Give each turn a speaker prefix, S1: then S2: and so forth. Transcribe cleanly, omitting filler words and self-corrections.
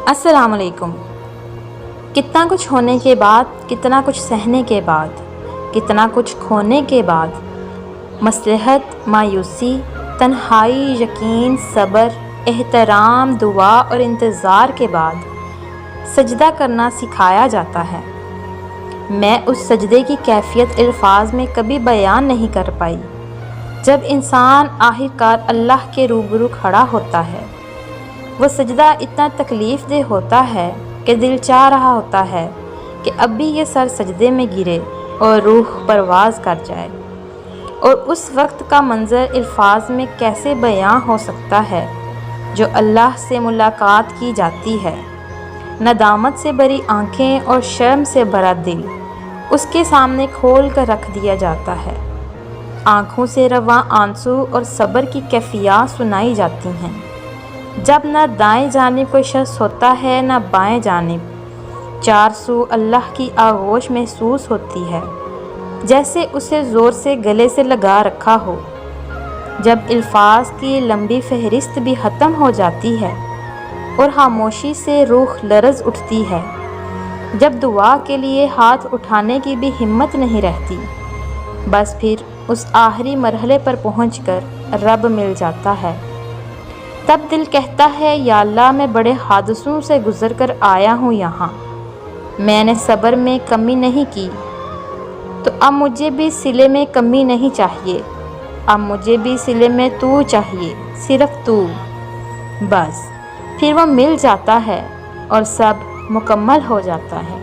S1: السلام علیکم۔ کتنا کچھ ہونے کے بعد، کتنا کچھ سہنے کے بعد، کتنا کچھ کھونے کے بعد، مصلحت، مایوسی، تنہائی، یقین، صبر، احترام، دعا اور انتظار کے بعد سجدہ کرنا سکھایا جاتا ہے۔ میں اس سجدے کی کیفیت الفاظ میں کبھی بیان نہیں کر پائی۔ جب انسان آخرکار اللہ کے روبرو کھڑا ہوتا ہے، وہ سجدہ اتنا تکلیف دہ ہوتا ہے کہ دل چاہ رہا ہوتا ہے کہ اب بھی یہ سر سجدے میں گرے اور روح پرواز کر جائے، اور اس وقت کا منظر الفاظ میں کیسے بیان ہو سکتا ہے جو اللہ سے ملاقات کی جاتی ہے۔ ندامت سے بھری آنکھیں اور شرم سے بھرا دل اس کے سامنے کھول کر رکھ دیا جاتا ہے۔ آنکھوں سے رواں آنسو اور صبر کی کیفیات سنائی جاتی ہیں، جب نہ دائیں جانب کوئی شخص ہوتا ہے نہ بائیں جانب، چار سو اللہ کی آغوش محسوس ہوتی ہے، جیسے اسے زور سے گلے سے لگا رکھا ہو۔ جب الفاظ کی لمبی فہرست بھی ختم ہو جاتی ہے اور خاموشی سے روح لرز اٹھتی ہے، جب دعا کے لیے ہاتھ اٹھانے کی بھی ہمت نہیں رہتی، بس پھر اس آخری مرحلے پر پہنچ کر رب مل جاتا ہے۔ تب دل کہتا ہے، یا اللہ، میں بڑے حادثوں سے گزر کر آیا ہوں یہاں، میں نے صبر میں کمی نہیں کی، تو اب مجھے بھی صلے میں کمی نہیں چاہیے، اب مجھے بھی صلے میں تو چاہیے، صرف تو۔ بس پھر وہ مل جاتا ہے اور سب مکمل ہو جاتا ہے۔